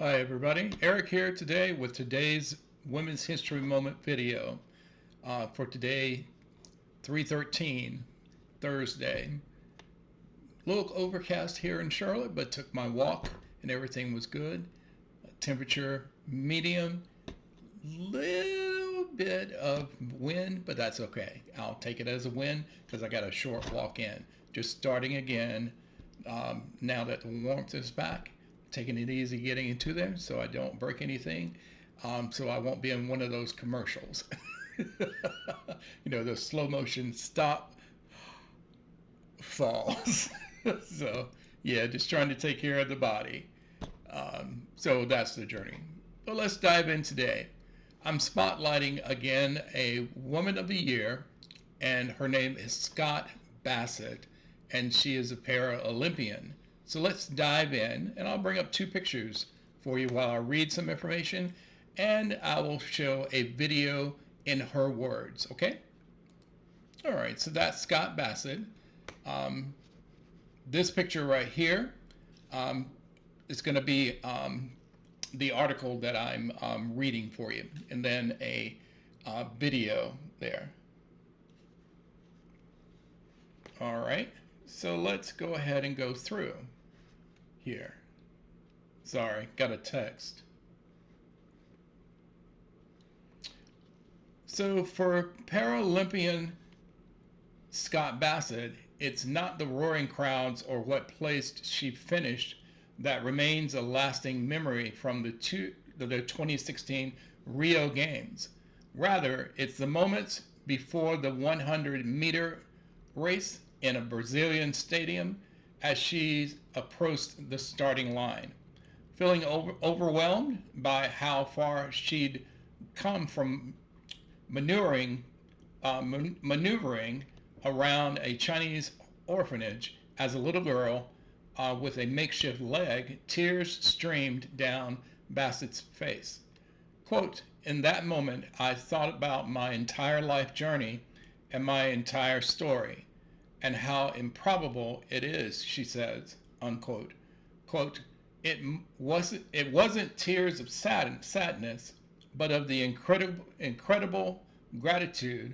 Hi everybody, Eric here today with today's Women's History Moment video for today, 3/13, Thursday. A little overcast here in Charlotte, but took my walk and everything was good. Temperature medium, little bit of wind, but that's okay. I'll take it as a win because I got a short walk in. Just starting again now that the warmth is back. Taking it easy getting into there so I don't break anything, so I won't be in one of those commercials. The slow motion stop falls. So yeah, just trying to take care of the body. So that's the journey. So let's dive in today. I'm spotlighting again a Woman of the Year, and her name is Scott Bassett, and she is a Paralympian. So let's dive in, and I'll bring up two pictures for you while I read some information, and I will show a video in her words, okay? All right, so that's Scott Bassett. This picture right here is going to be the article that I'm reading for you, and then a video there. All right, so let's go ahead and go through here. Sorry, got a text. So for Paralympian Scott Bassett, it's not the roaring crowds or what place she finished that remains a lasting memory from the 2016 Rio Games. Rather, it's the moments before the 100-meter race in a Brazilian stadium as she approached the starting line, feeling overwhelmed by how far she'd come from maneuvering around a Chinese orphanage as a little girl with a makeshift leg. Tears streamed down Bassett's face. Quote, "In that moment, I thought about my entire life journey and my entire story, and how improbable it is," she says, unquote. Quote, it wasn't tears of sadness, but of the incredible gratitude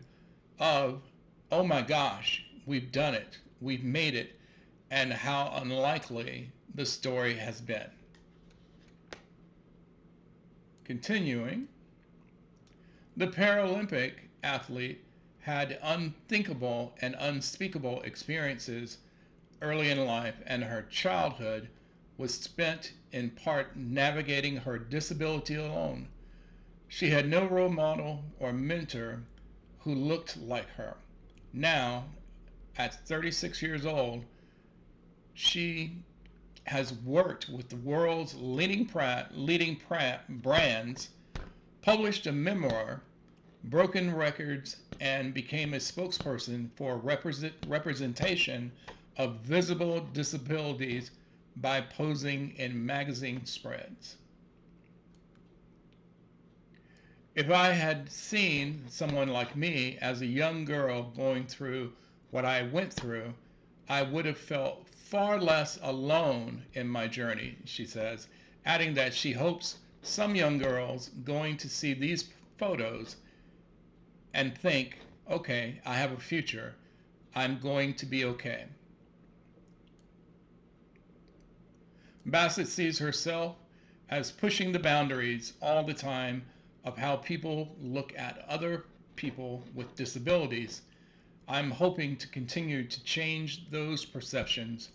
of, oh my gosh, we've done it, we've made it, and how unlikely the story has been. Continuing, the Paralympic athlete had unthinkable and unspeakable experiences early in life, and her childhood was spent in part navigating her disability alone. She had no role model or mentor who looked like her. Now, at 36 years old, she has worked with the world's leading brands, published a memoir, broken records, and became a spokesperson for representation of visible disabilities by posing in magazine spreads. If I had seen someone like me as a young girl going through what I went through, I would have felt far less alone in my journey, she says, adding that she hopes some young girls going to see these photos and think, okay, I have a future, I'm going to be okay. Bassett sees herself as pushing the boundaries all the time of how people look at other people with disabilities. I'm hoping to continue to change those perceptions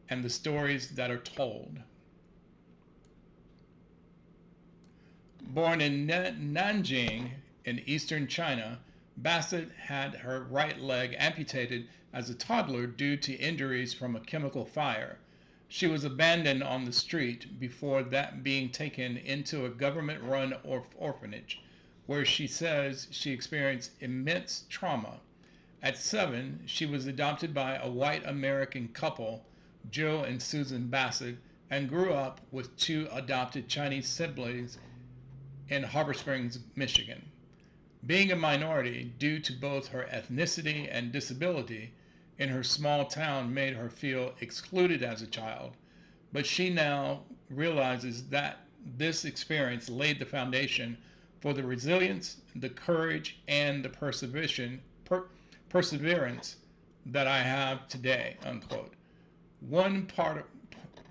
and the stories that are told. Born in Nanjing in eastern China, Bassett had her right leg amputated as a toddler due to injuries from a chemical fire. She was abandoned on the street before that being taken into a government-run orphanage, where she says she experienced immense trauma. At 7, she was adopted by a white American couple, Joe and Susan Bassett, and grew up with 2 adopted Chinese siblings in Harbor Springs, Michigan. Being a minority due to both her ethnicity and disability in her small town made her feel excluded as a child, but she now realizes that this experience laid the foundation for the resilience, the courage, and the perseverance that I have today, unquote. One part,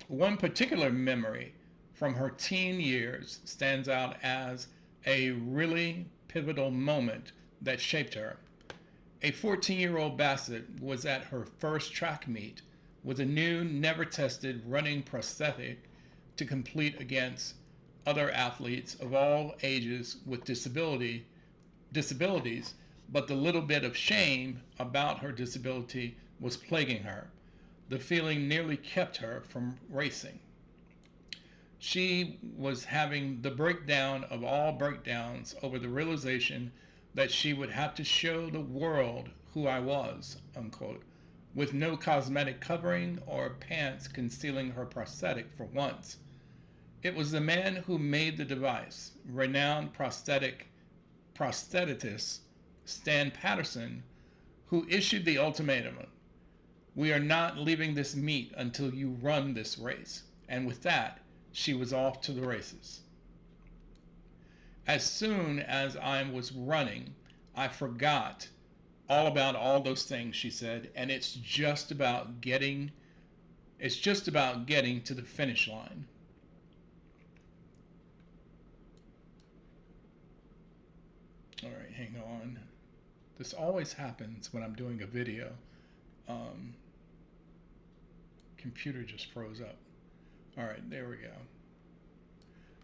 one particular memory from her teen years stands out as a really pivotal moment that shaped her. A 14-year-old Bassett was at her first track meet with a new, never tested running prosthetic to compete against other athletes of all ages with disabilities, but the little bit of shame about her disability was plaguing her. The feeling nearly kept her from racing. She was having the breakdown of all breakdowns over the realization that she would have to show the world who I was, unquote, with no cosmetic covering or pants concealing her prosthetic for once. It was the man who made the device, renowned prosthetist Stan Patterson, who issued the ultimatum: "We are not leaving this meet until you run this race." And with that, she was off to the races. As soon as I was running, I forgot all about all those things, she said, and it's just about getting to the finish line. All right, hang on. This always happens when I'm doing a video. Computer just froze up. All right, there we go.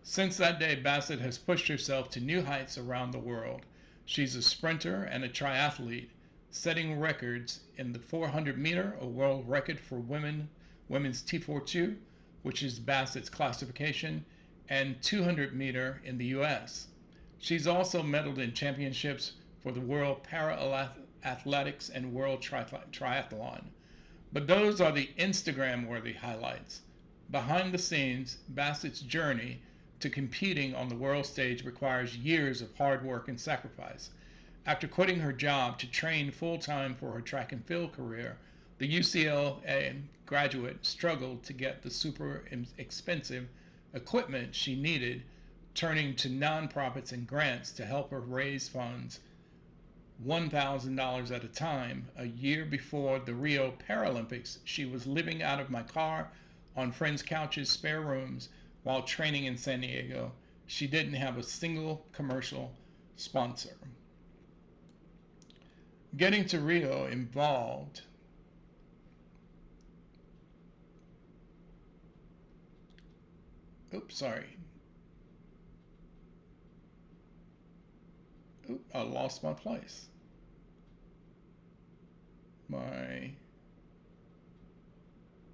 Since that day, Bassett has pushed herself to new heights around the world. She's a sprinter and a triathlete, setting records in the 400 meter, a world record for women's T42, which is Bassett's classification, and 200 meter in the US. She's also medaled in championships for the World Para-Athletics and World Triathlon. But those are the Instagram-worthy highlights. Behind the scenes, Bassett's journey to competing on the world stage requires years of hard work and sacrifice. After quitting her job to train full-time for her track and field career, the UCLA graduate struggled to get the super expensive equipment she needed, turning to nonprofits and grants to help her raise funds, $1,000 at a time. A year before the Rio Paralympics, she was living out of my car, on friends' couches, spare rooms, while training in San Diego. She didn't have a single commercial sponsor. Getting to Rio involved I lost my place.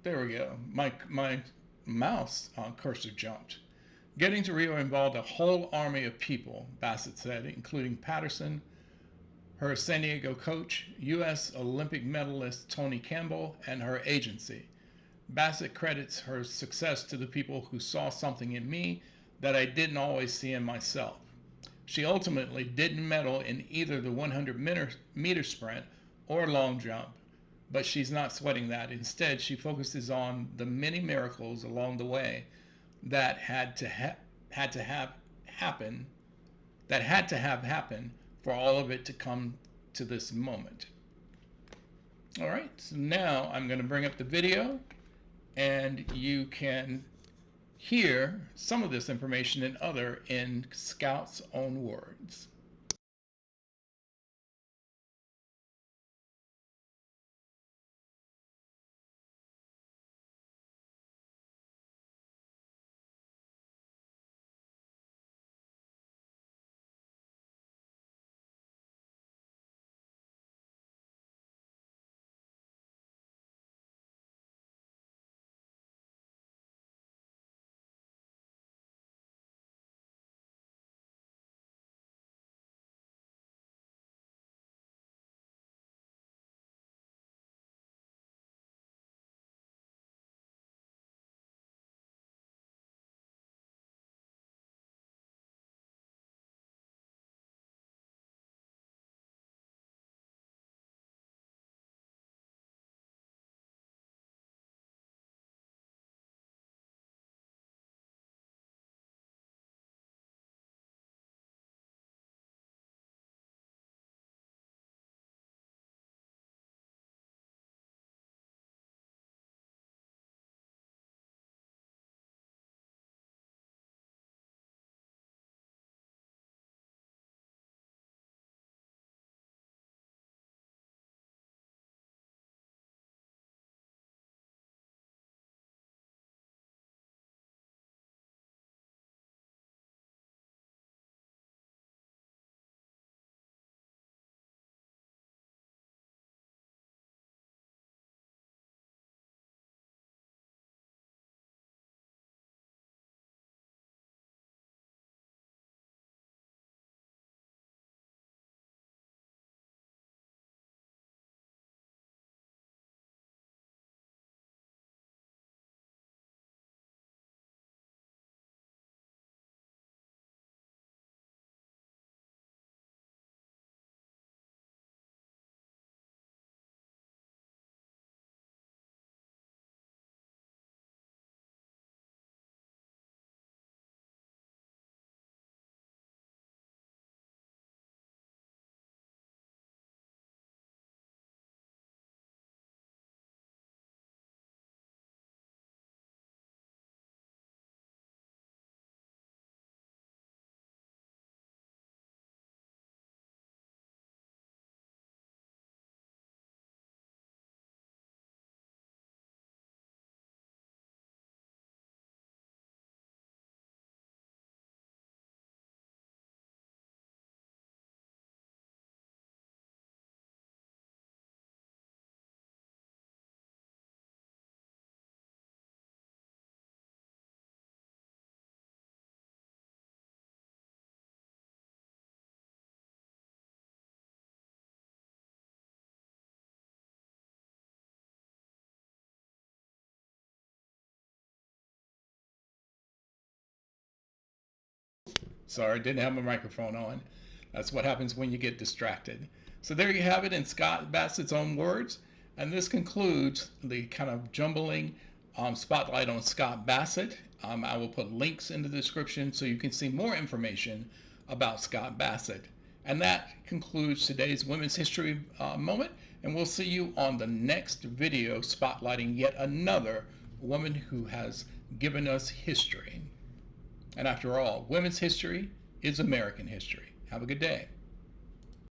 There we go. My mouse cursor jumped. Getting to Rio involved a whole army of people, Bassett said, including Patterson, her San Diego coach, U.S. Olympic medalist Tony Campbell, and her agency. Bassett credits her success to the people who saw something in me that I didn't always see in myself. She ultimately didn't medal in either the 100-meter sprint or long jump, but she's not sweating that. Instead, she focuses on the many miracles along the way that had to have happen for all of it to come to this moment. All right, so now I'm going to bring up the video, and you can hear some of this information and other in Scout's own words. Sorry, didn't have my microphone on. That's what happens when you get distracted. So there you have it in Scott Bassett's own words. And this concludes the kind of jumbling spotlight on Scott Bassett. I will put links in the description so you can see more information about Scott Bassett. And that concludes today's Women's History moment. And we'll see you on the next video spotlighting yet another woman who has given us history. And after all, women's history is American history. Have a good day.